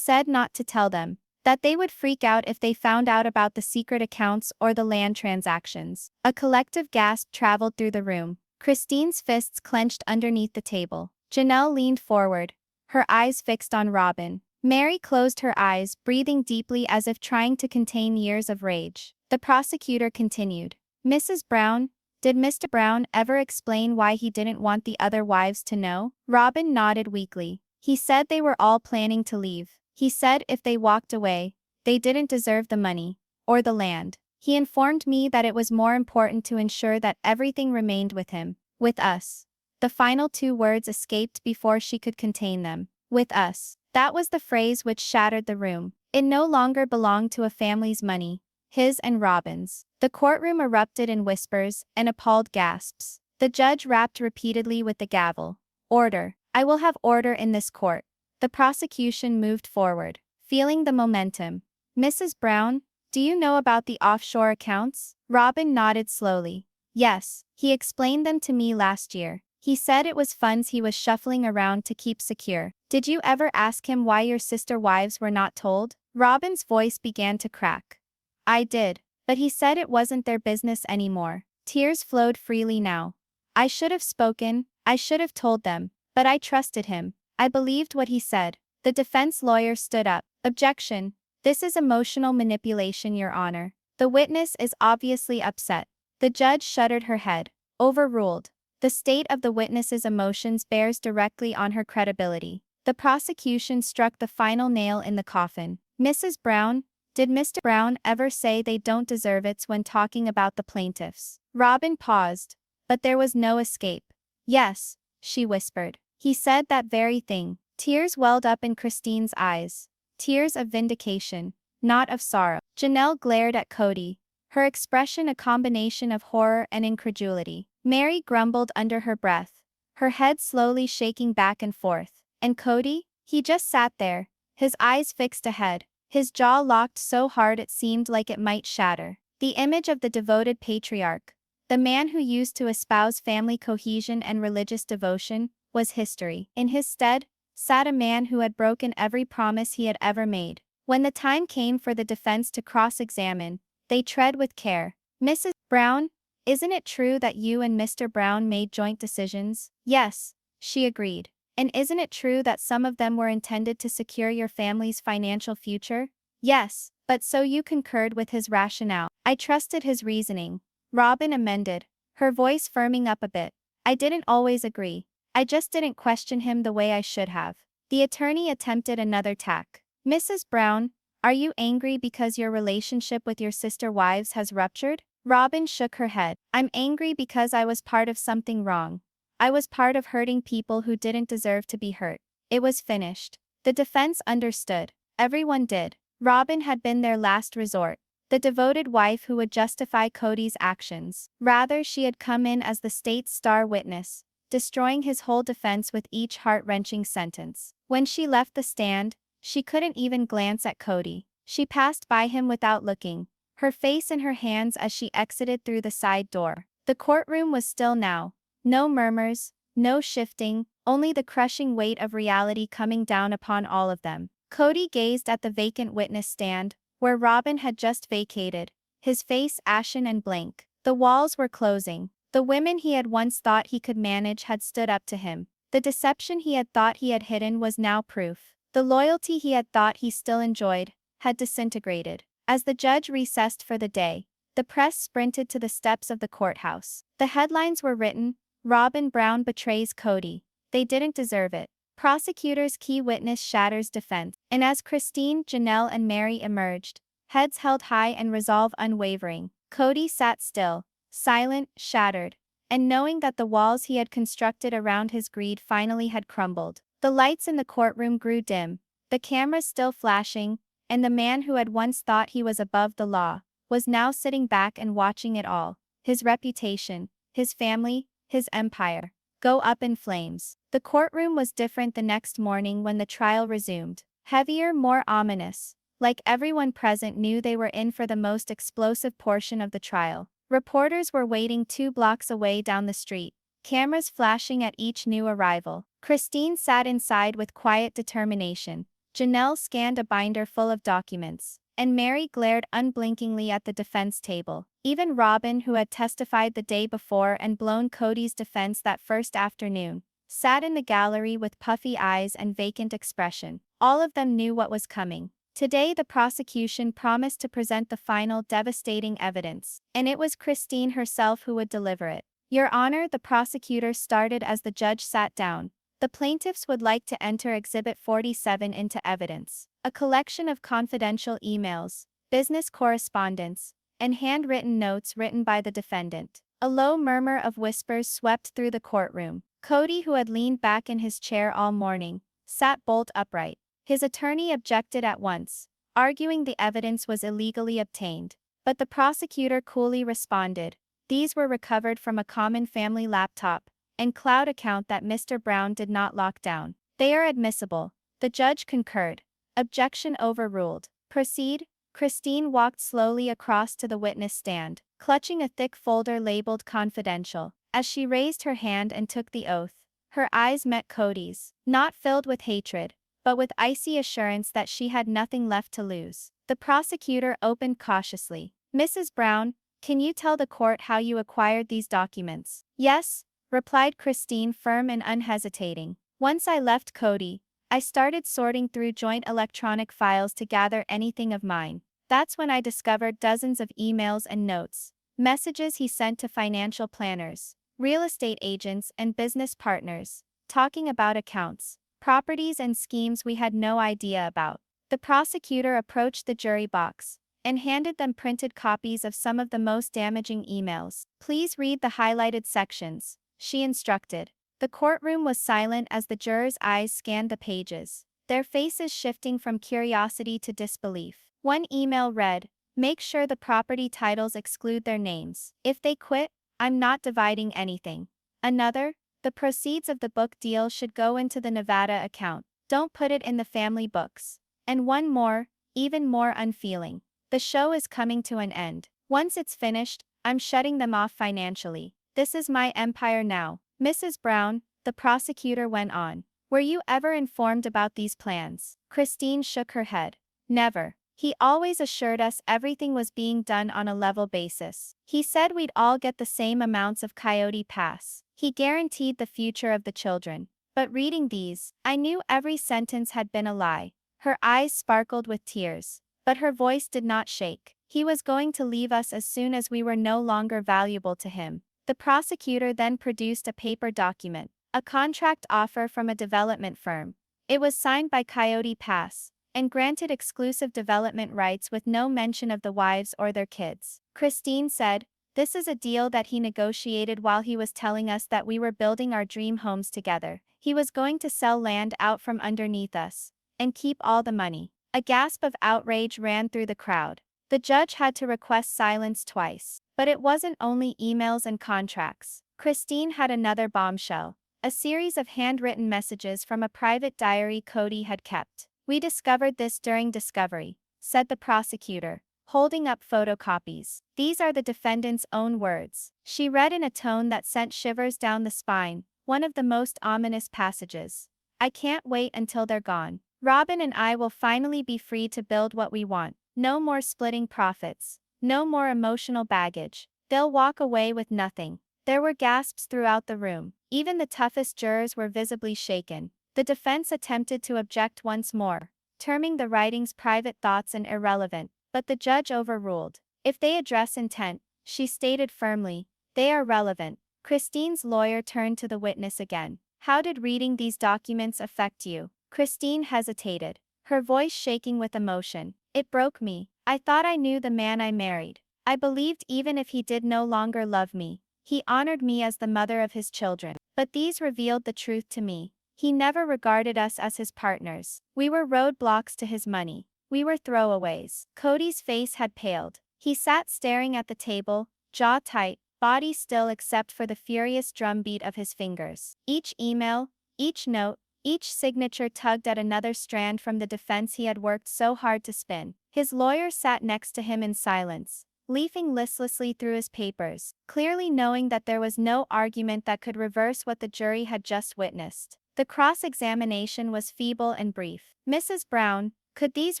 not to tell them, that they would freak out if they found out about the secret accounts or the land transactions. A collective gasp traveled through the room. Christine's fists clenched underneath the table. Janelle leaned forward, her eyes fixed on Robyn. Meri closed her eyes, breathing deeply as if trying to contain years of rage. The prosecutor continued. Mrs. Brown, did Mr. Brown ever explain why he didn't want the other wives to know? Robyn nodded weakly. He said they were all planning to leave. He said if they walked away, they didn't deserve the money, or the land. He informed me that it was more important to ensure that everything remained with him, with us. The final two words escaped before she could contain them. With us. That was the phrase which shattered the room. It no longer belonged to a family's money, his and Robyn's. The courtroom erupted in whispers and appalled gasps. The judge rapped repeatedly with the gavel. Order. I will have order in this court. The prosecution moved forward, feeling the momentum. Mrs. Brown, do you know about the offshore accounts? Robyn nodded slowly. Yes, he explained them to me last year. He said it was funds he was shuffling around to keep secure. Did you ever ask him why your sister wives were not told? Robyn's voice began to crack. I did, but he said it wasn't their business anymore. Tears flowed freely now. I should have spoken, I should have told them, but I trusted him. I believed what he said. The defense lawyer stood up. Objection. This is emotional manipulation, Your Honor. The witness is obviously upset. The judge shuddered her head. Overruled. The state of the witness's emotions bears directly on her credibility. The prosecution struck the final nail in the coffin. Mrs. Brown, did Mr. Brown ever say they don't deserve it when talking about the plaintiffs? Robyn paused, but there was no escape. Yes, she whispered. He said that very thing. Tears welled up in Christine's eyes. Tears of vindication, not of sorrow. Janelle glared at Kody, her expression a combination of horror and incredulity. Meri grumbled under her breath, her head slowly shaking back and forth. And Kody? He just sat there, his eyes fixed ahead, his jaw locked so hard it seemed like it might shatter. The image of the devoted patriarch, the man who used to espouse family cohesion and religious devotion, was history. In his stead, sat a man who had broken every promise he had ever made. When the time came for the defense to cross-examine, they tread with care. Mrs. Brown, isn't it true that you and Mr. Brown made joint decisions? Yes, she agreed. And isn't it true that some of them were intended to secure your family's financial future? Yes, but so you concurred with his rationale. I trusted his reasoning. Robyn amended, her voice firming up a bit. I didn't always agree. I just didn't question him the way I should have. The attorney attempted another tack. Mrs. Brown, are you angry because your relationship with your sister wives has ruptured? Robyn shook her head. I'm angry because I was part of something wrong. I was part of hurting people who didn't deserve to be hurt. It was finished. The defense understood. Everyone did. Robyn had been their last resort, the devoted wife who would justify Kody's actions. Rather, she had come in as the state's star witness, destroying his whole defense with each heart-wrenching sentence. When she left the stand, she couldn't even glance at Kody. She passed by him without looking, her face in her hands as she exited through the side door. The courtroom was still now. No murmurs, no shifting, only the crushing weight of reality coming down upon all of them. Kody gazed at the vacant witness stand, where Robyn had just vacated, his face ashen and blank. The walls were closing. The women he had once thought he could manage had stood up to him. The deception he had thought he had hidden was now proof. The loyalty he had thought he still enjoyed had disintegrated. As the judge recessed for the day, the press sprinted to the steps of the courthouse. The headlines were written, Robyn Brown betrays Kody. They didn't deserve it. Prosecutor's key witness shatters defense. And as Christine, Janelle and Meri emerged, heads held high and resolve unwavering, Kody sat still, silent, shattered, and knowing that the walls he had constructed around his greed finally had crumbled. The lights in the courtroom grew dim, the cameras still flashing, and the man who had once thought he was above the law was now sitting back and watching it all. His reputation, his family, his empire, go up in flames. The courtroom was different the next morning when the trial resumed. Heavier, more ominous. Like everyone present knew they were in for the most explosive portion of the trial. Reporters were waiting 2 blocks away down the street, cameras flashing at each new arrival. Christine sat inside with quiet determination. Janelle scanned a binder full of documents, and Meri glared unblinkingly at the defense table. Even Robyn, who had testified the day before and blown Kody's defense that first afternoon, sat in the gallery with puffy eyes and vacant expression. All of them knew what was coming. Today the prosecution promised to present the final devastating evidence, and it was Christine herself who would deliver it. Your Honor, the prosecutor started as the judge sat down. The plaintiffs would like to enter Exhibit 47 into evidence, a collection of confidential emails, business correspondence, and handwritten notes written by the defendant. A low murmur of whispers swept through the courtroom. Kody, who had leaned back in his chair all morning, sat bolt upright. His attorney objected at once, arguing the evidence was illegally obtained. But the prosecutor coolly responded, these were recovered from a common family laptop and cloud account that Mr. Brown did not lock down. They are admissible. The judge concurred. Objection overruled. Proceed. Christine walked slowly across to the witness stand, clutching a thick folder labeled confidential. As she raised her hand and took the oath, her eyes met Kody's, not filled with hatred, but with icy assurance that she had nothing left to lose. The prosecutor opened cautiously. Mrs. Brown, can you tell the court how you acquired these documents? Yes, replied Christine, firm and unhesitating. Once I left Kody, I started sorting through joint electronic files to gather anything of mine. That's when I discovered dozens of emails and notes, messages he sent to financial planners, real estate agents, and business partners, talking about accounts, properties, and schemes we had no idea about. The prosecutor approached the jury box and handed them printed copies of some of the most damaging emails. Please read the highlighted sections, she instructed. The courtroom was silent as the jurors' eyes scanned the pages, their faces shifting from curiosity to disbelief. One email read, make sure the property titles exclude their names. If they quit, I'm not dividing anything. Another, the proceeds of the book deal should go into the Nevada account. Don't put it in the family books. And one more, even more unfeeling. The show is coming to an end. Once it's finished, I'm shutting them off financially. This is my empire now. Mrs. Brown, the prosecutor went on. Were you ever informed about these plans? Christine shook her head. Never. He always assured us everything was being done on a level basis. He said we'd all get the same amounts of Coyote Pass. He guaranteed the future of the children. But reading these, I knew every sentence had been a lie. Her eyes sparkled with tears, but her voice did not shake. He was going to leave us as soon as we were no longer valuable to him. The prosecutor then produced a paper document, a contract offer from a development firm. It was signed by Coyote Pass and granted exclusive development rights with no mention of the wives or their kids. Christine said, this is a deal that he negotiated while he was telling us that we were building our dream homes together. He was going to sell land out from underneath us and keep all the money. A gasp of outrage ran through the crowd. The judge had to request silence twice. But it wasn't only emails and contracts. Christine had another bombshell, a series of handwritten messages from a private diary Kody had kept. We discovered this during discovery, said the prosecutor, holding up photocopies. These are the defendant's own words. She read in a tone that sent shivers down the spine, one of the most ominous passages. I can't wait until they're gone. Robyn and I will finally be free to build what we want. No more splitting profits. No more emotional baggage. They'll walk away with nothing. There were gasps throughout the room. Even the toughest jurors were visibly shaken. The defense attempted to object once more, terming the writings private thoughts and irrelevant, but the judge overruled. If they address intent, she stated firmly, they are relevant. Christine's lawyer turned to the witness again. How did reading these documents affect you? Christine hesitated, her voice shaking with emotion. It broke me. I thought I knew the man I married. I believed even if he did no longer love me, he honored me as the mother of his children. But these revealed the truth to me. He never regarded us as his partners. We were roadblocks to his money. We were throwaways. Kody's face had paled. He sat staring at the table, jaw tight, body still except for the furious drumbeat of his fingers. Each email, each note, each signature tugged at another strand from the defense he had worked so hard to spin. His lawyer sat next to him in silence, leafing listlessly through his papers, clearly knowing that there was no argument that could reverse what the jury had just witnessed. The cross-examination was feeble and brief. Mrs. Brown, could these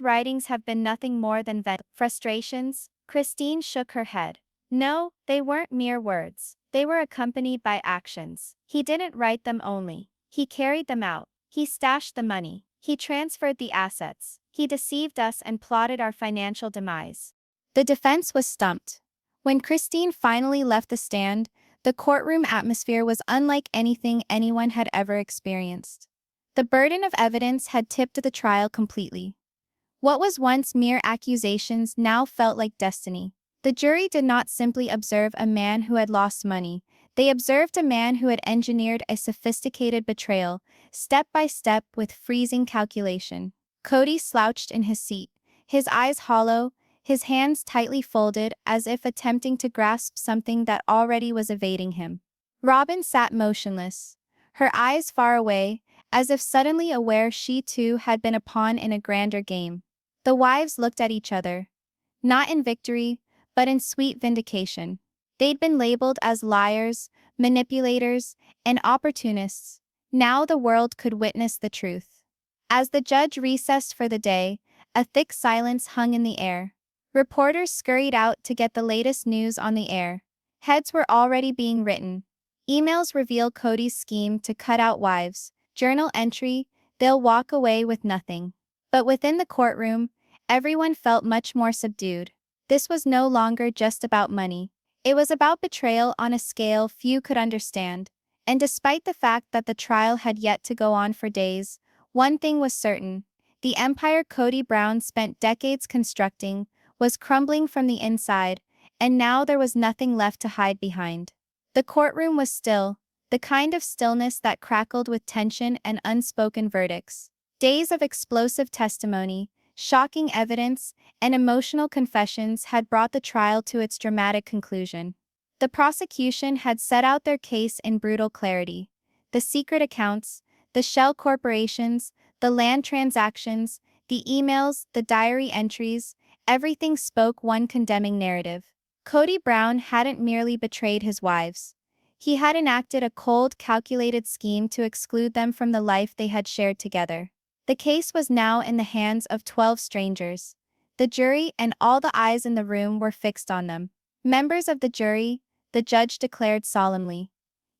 writings have been nothing more than frustrations? Christine shook her head. No, they weren't mere words. They were accompanied by actions. He didn't write them only. He carried them out. He stashed the money. He transferred the assets. He deceived us and plotted our financial demise. The defense was stumped. When Christine finally left the stand, the courtroom atmosphere was unlike anything anyone had ever experienced. The burden of evidence had tipped the trial completely. What was once mere accusations now felt like destiny. The jury did not simply observe a man who had lost money. They observed a man who had engineered a sophisticated betrayal, step by step with freezing calculation. Kody slouched in his seat, his eyes hollow, his hands tightly folded as if attempting to grasp something that already was evading him. Robyn sat motionless, her eyes far away, as if suddenly aware she too had been a pawn in a grander game. The wives looked at each other, not in victory, but in sweet vindication. They'd been labeled as liars, manipulators, and opportunists. Now the world could witness the truth. As the judge recessed for the day, a thick silence hung in the air. Reporters scurried out to get the latest news on the air. Heads were already being written. Emails reveal Kody's scheme to cut out wives. Journal entry, they'll walk away with nothing. But within the courtroom, everyone felt much more subdued. This was no longer just about money. It was about betrayal on a scale few could understand. And despite the fact that the trial had yet to go on for days, one thing was certain. The empire Kody Brown spent decades constructing was crumbling from the inside, and now there was nothing left to hide behind. The courtroom was still, the kind of stillness that crackled with tension and unspoken verdicts. Days of explosive testimony, shocking evidence, and emotional confessions had brought the trial to its dramatic conclusion. The prosecution had set out their case in brutal clarity. The secret accounts, the shell corporations, the land transactions, the emails, the diary entries, everything spoke one condemning narrative. Kody Brown hadn't merely betrayed his wives. He had enacted a cold, calculated scheme to exclude them from the life they had shared together. The case was now in the hands of 12 strangers. The jury and all the eyes in the room were fixed on them. Members of the jury, the judge declared solemnly.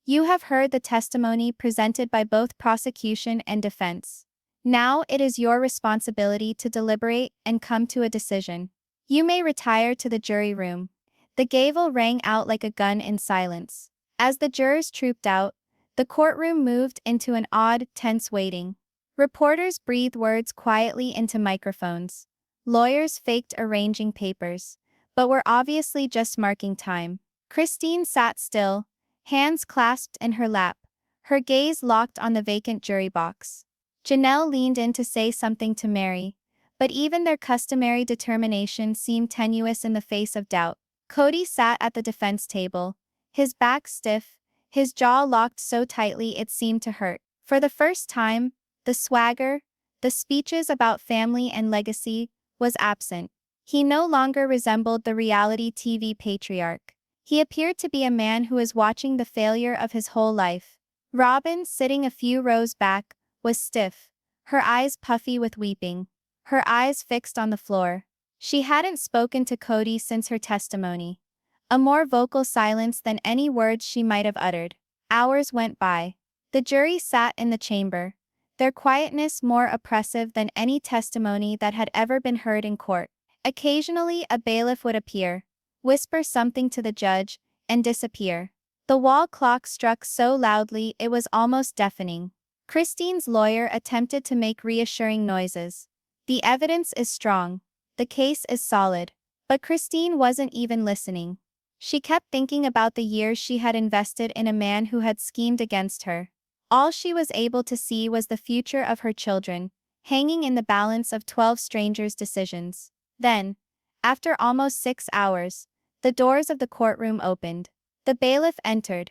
You have heard the testimony presented by both prosecution and defense. Now it is your responsibility to deliberate and come to a decision. You may retire to the jury room. The gavel rang out like a gun in silence. As the jurors trooped out, the courtroom moved into an odd, tense waiting. Reporters breathed words quietly into microphones. Lawyers faked arranging papers, but were obviously just marking time. Christine sat still, hands clasped in her lap, her gaze locked on the vacant jury box. Janelle leaned in to say something to Meri, but even their customary determination seemed tenuous in the face of doubt. Kody sat at the defense table, his back stiff, his jaw locked so tightly it seemed to hurt. For the first time, the swagger, the speeches about family and legacy, was absent. He no longer resembled the reality TV patriarch. He appeared to be a man who was watching the failure of his whole life. Robyn, sitting a few rows back, was stiff, her eyes puffy with weeping, her eyes fixed on the floor. She hadn't spoken to Kody since her testimony. A more vocal silence than any words she might have uttered. Hours went by. The jury sat in the chamber, their quietness more oppressive than any testimony that had ever been heard in court. Occasionally a bailiff would appear, whisper something to the judge, and disappear. The wall clock struck so loudly it was almost deafening. Christine's lawyer attempted to make reassuring noises. The evidence is strong. The case is solid. But Christine wasn't even listening. She kept thinking about the years she had invested in a man who had schemed against her. All she was able to see was the future of her children, hanging in the balance of 12 strangers' decisions. Then, after almost 6 hours, the doors of the courtroom opened. The bailiff entered.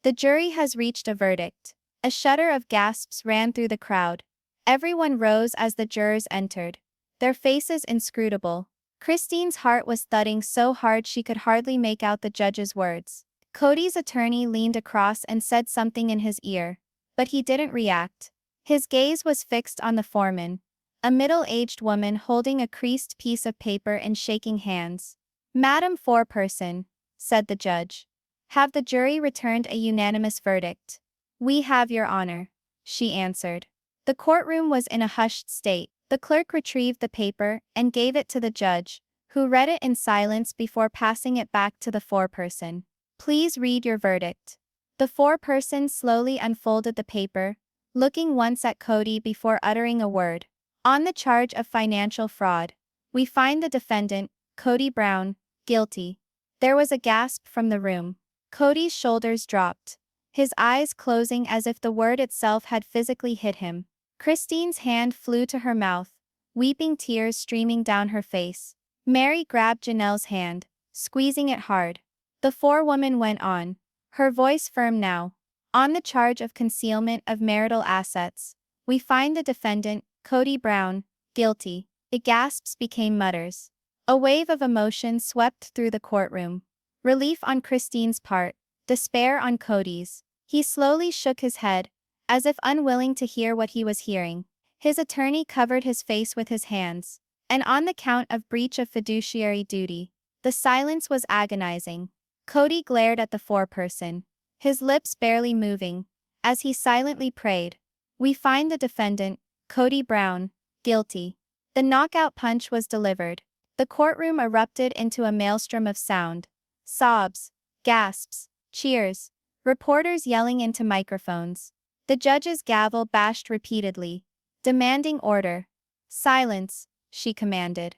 The jury has reached a verdict. A shudder of gasps ran through the crowd. Everyone rose as the jurors entered, their faces inscrutable. Christine's heart was thudding so hard she could hardly make out the judge's words. Kody's attorney leaned across and said something in his ear, but he didn't react. His gaze was fixed on the foreman, a middle-aged woman holding a creased piece of paper and shaking hands. Madam Foreperson, said the judge. Have the jury returned a unanimous verdict? We have, Your Honor, she answered. The courtroom was in a hushed state. The clerk retrieved the paper and gave it to the judge, who read it in silence before passing it back to the foreperson. Please read your verdict. The foreperson slowly unfolded the paper, looking once at Kody before uttering a word. On the charge of financial fraud, we find the defendant, Kody Brown, guilty. There was a gasp from the room. Kody's shoulders dropped, his eyes closing as if the word itself had physically hit him. Christine's hand flew to her mouth, weeping tears streaming down her face. Meri grabbed Janelle's hand, squeezing it hard. The forewoman went on, her voice firm now. On the charge of concealment of marital assets, we find the defendant, Kody Brown, guilty. The gasps became mutters. A wave of emotion swept through the courtroom. Relief on Christine's part, despair on Kody's. He slowly shook his head, as if unwilling to hear what he was hearing. His attorney covered his face with his hands. And on the count of breach of fiduciary duty. The silence was agonizing. Kody glared at the foreperson, his lips barely moving, as he silently prayed. We find the defendant, Kody Brown, guilty. The knockout punch was delivered. The courtroom erupted into a maelstrom of sound. Sobs, gasps, cheers, reporters yelling into microphones. The judge's gavel bashed repeatedly, demanding order. Silence, she commanded.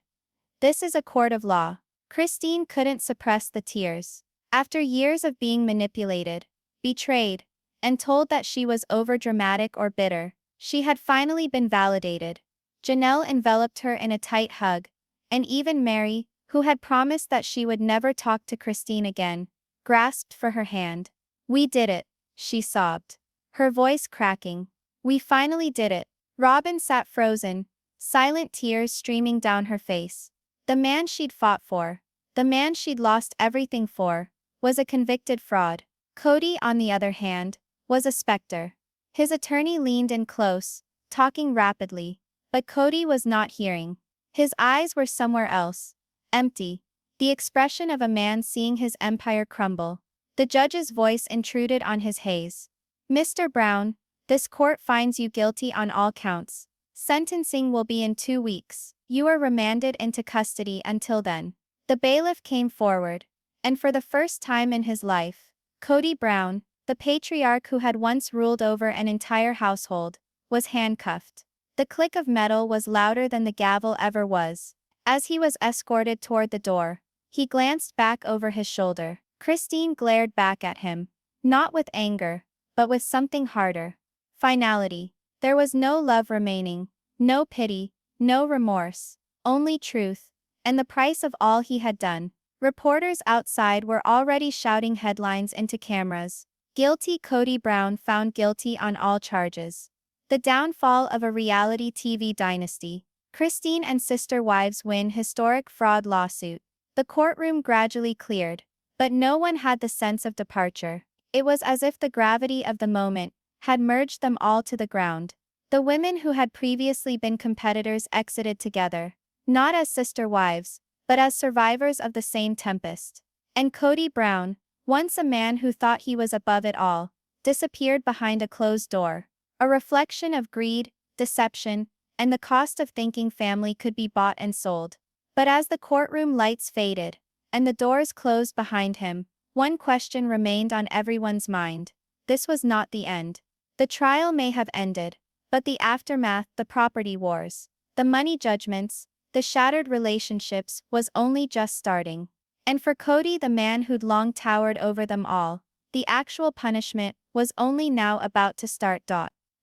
This is a court of law. Christine couldn't suppress the tears. After years of being manipulated, betrayed, and told that she was overdramatic or bitter, she had finally been validated. Janelle enveloped her in a tight hug, and even Meri, who had promised that she would never talk to Christine again, grasped for her hand. We did it, she sobbed, her voice cracking. We finally did it. Robyn sat frozen, silent tears streaming down her face. The man she'd fought for, the man she'd lost everything for, was a convicted fraud. Kody, on the other hand, was a specter. His attorney leaned in close, talking rapidly, but Kody was not hearing. His eyes were somewhere else, empty, the expression of a man seeing his empire crumble. The judge's voice intruded on his haze. Mr. Brown, this court finds you guilty on all counts. Sentencing will be in 2 weeks. You are remanded into custody until then. The bailiff came forward, and for the first time in his life, Kody Brown, the patriarch who had once ruled over an entire household, was handcuffed. The click of metal was louder than the gavel ever was. As he was escorted toward the door, he glanced back over his shoulder. Christine glared back at him, not with anger, but with something harder. Finality. There was no love remaining, no pity, no remorse, only truth, and the price of all he had done. Reporters outside were already shouting headlines into cameras. Guilty Kody Brown found guilty on all charges. The downfall of a reality TV dynasty. Christine and sister wives win historic fraud lawsuit. The courtroom gradually cleared, but no one had the sense of departure. It was as if the gravity of the moment had merged them all to the ground. The women who had previously been competitors exited together, not as sister wives, but as survivors of the same tempest. And Kody Brown, once a man who thought he was above it all, disappeared behind a closed door, a reflection of greed, deception, and the cost of thinking family could be bought and sold. But as the courtroom lights faded, and the doors closed behind him, one question remained on everyone's mind. This was not the end. The trial may have ended, but the aftermath, the property wars, the money judgments, the shattered relationships was only just starting. And for Kody, the man who'd long towered over them all, the actual punishment was only now about to start.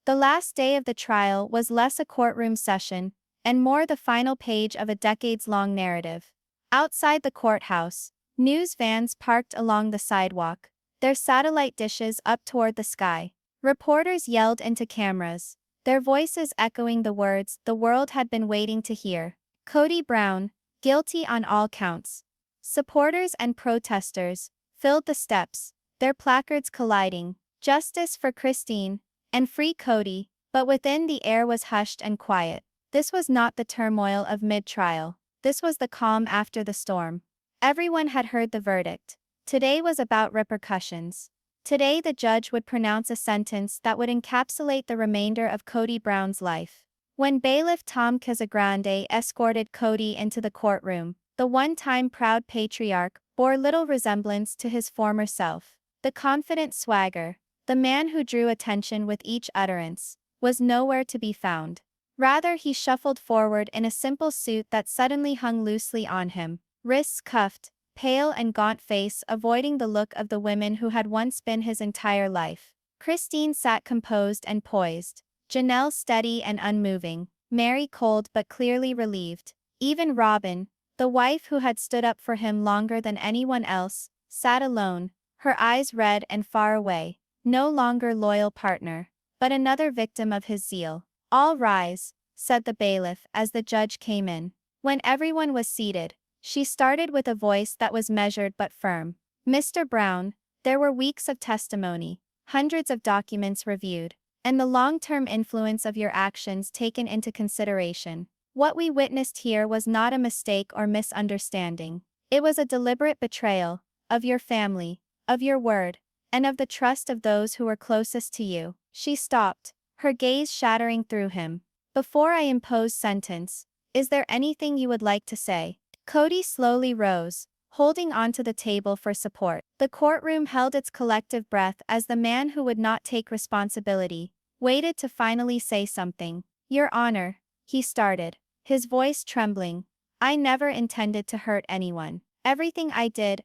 The last day of the trial was less a courtroom session, and more the final page of a decades-long narrative. Outside the courthouse, news vans parked along the sidewalk, their satellite dishes up toward the sky. Reporters yelled into cameras, their voices echoing the words the world had been waiting to hear. Kody Brown, guilty on all counts. Supporters and protesters filled the steps, their placards colliding, justice for Christine, and free Kody, but within the air was hushed and quiet. This was not the turmoil of mid-trial. This was the calm after the storm. Everyone had heard the verdict. Today was about repercussions. Today the judge would pronounce a sentence that would encapsulate the remainder of Kody Brown's life. When bailiff Tom Casagrande escorted Kody into the courtroom, the one-time proud patriarch bore little resemblance to his former self. The confident swagger, the man who drew attention with each utterance, was nowhere to be found. Rather, he shuffled forward in a simple suit that suddenly hung loosely on him, wrists cuffed, pale and gaunt face avoiding the look of the women who had once been his entire life. Christine sat composed and poised. Janelle steady and unmoving. Meri cold but clearly relieved. Even Robyn, the wife who had stood up for him longer than anyone else, sat alone, her eyes red and far away. No longer loyal partner, but another victim of his zeal. "All rise," said the bailiff as the judge came in. When everyone was seated, she started with a voice that was measured but firm. "Mr. Brown, there were weeks of testimony, hundreds of documents reviewed, and the long-term influence of your actions taken into consideration. What we witnessed here was not a mistake or misunderstanding. It was a deliberate betrayal of your family, of your word, and of the trust of those who were closest to you." She stopped, her gaze shattering through him. "Before I impose sentence, is there anything you would like to say?" Kody slowly rose, holding onto the table for support. The courtroom held its collective breath as the man who would not take responsibility waited to finally say something. "Your Honor," he started, his voice trembling, "I never intended to hurt anyone. Everything I did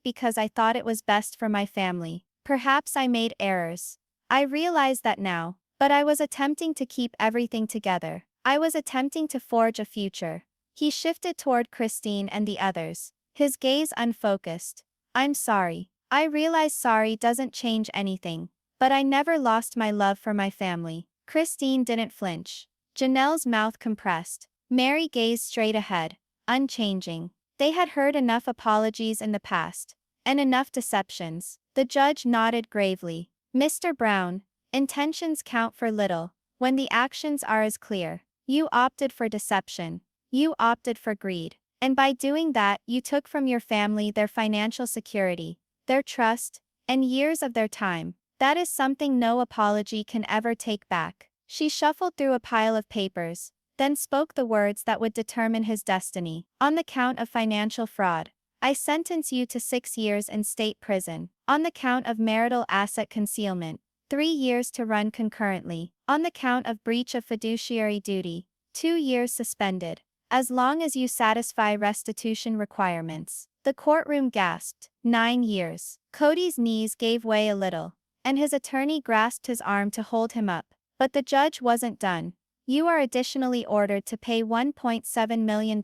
because I thought it was best for my family. Perhaps I made errors. I realize that now, but I was attempting to keep everything together. I was attempting to forge a future." He shifted toward Christine and the others, his gaze unfocused. "I'm sorry. I realize sorry doesn't change anything, but I never lost my love for my family." Christine didn't flinch. Janelle's mouth compressed. Meri gazed straight ahead, unchanging. They had heard enough apologies in the past, and enough deceptions. The judge nodded gravely. "Mr. Brown, intentions count for little when the actions are as clear. You opted for deception. You opted for greed. And by doing that, you took from your family their financial security, their trust, and years of their time. That is something no apology can ever take back." She shuffled through a pile of papers, then spoke the words that would determine his destiny. "On the count of financial fraud, I sentence you to 6 years in state prison. On the count of marital asset concealment, 3 years to run concurrently. On the count of breach of fiduciary duty, 2 years suspended, as long as you satisfy restitution requirements." The courtroom gasped. 9 years. Kody's knees gave way a little, and his attorney grasped his arm to hold him up. But the judge wasn't done. "You are additionally ordered to pay $1.7 million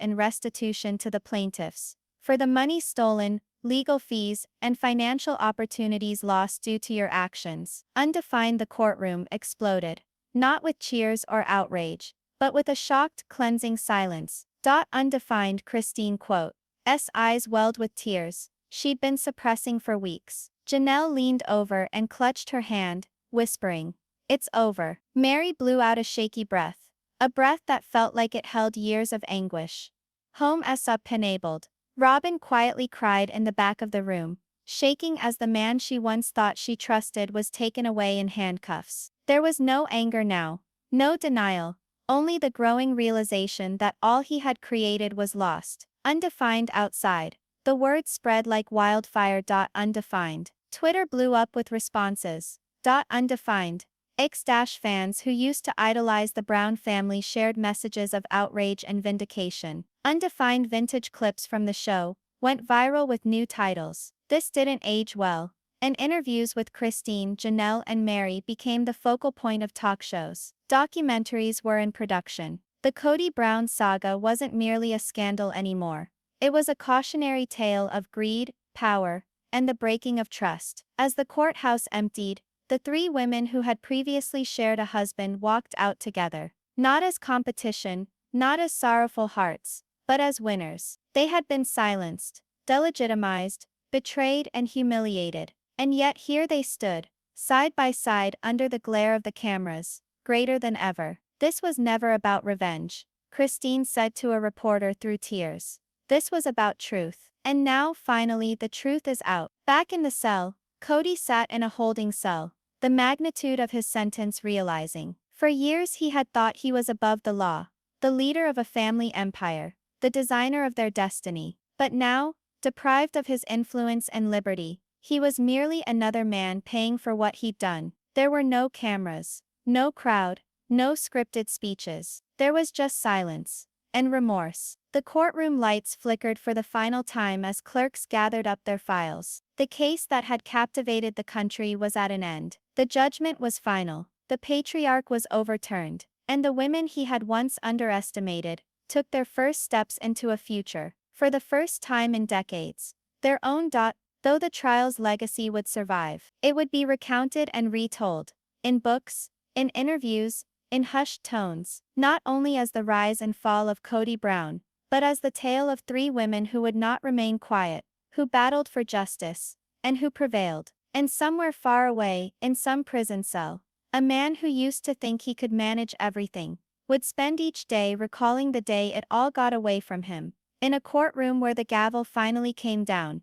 in restitution to the plaintiffs for the money stolen, legal fees, and financial opportunities lost due to your actions." Undefined. The courtroom exploded, not with cheers or outrage, but with a shocked, cleansing silence. Undefined. Christine S. eyes welled with tears she'd been suppressing for weeks. Janelle leaned over and clutched her hand, whispering, "It's over." Meri blew out a shaky breath, a breath that felt like it held years of anguish. "Home up enabled." Robyn quietly cried in the back of the room, shaking as the man she once thought she trusted was taken away in handcuffs. There was no anger now, no denial, only the growing realization that all he had created was lost. Undefined. Outside, the words spread like wildfire. Undefined. Twitter blew up with responses. Undefined. X-fans who used to idolize the Brown family shared messages of outrage and vindication. Undefined. Vintage clips from the show went viral with new titles. This didn't age well, and interviews with Christine, Janelle, and Meri became the focal point of talk shows. Documentaries were in production. The Kody Brown saga wasn't merely a scandal anymore. It was a cautionary tale of greed, power, and the breaking of trust. As the courthouse emptied, the 3 women who had previously shared a husband walked out together. Not as competition, not as sorrowful hearts, but as winners. They had been silenced, delegitimized, betrayed, and humiliated. And yet here they stood, side by side under the glare of the cameras, greater than ever. "This was never about revenge," Christine said to a reporter through tears. "This was about truth. And now, finally, the truth is out." Back in the cell, Kody sat in a holding cell, the magnitude of his sentence realizing. For years he had thought he was above the law, the leader of a family empire, the designer of their destiny. But now, deprived of his influence and liberty, he was merely another man paying for what he'd done. There were no cameras, no crowd, no scripted speeches. There was just silence. and remorse. The courtroom lights flickered for the final time as clerks gathered up their files. The case that had captivated the country was at an end. The judgment was final. The patriarch was overturned, and the women he had once underestimated took their first steps into a future, for the first time in decades. Their own. Though the trial's legacy would survive, it would be recounted and retold, in books, in interviews, in hushed tones, not only as the rise and fall of Kody Brown, but as the tale of three women who would not remain quiet, who battled for justice, and who prevailed. And somewhere far away, in some prison cell, a man who used to think he could manage everything would spend each day recalling the day it all got away from him. In a courtroom where the gavel finally came down,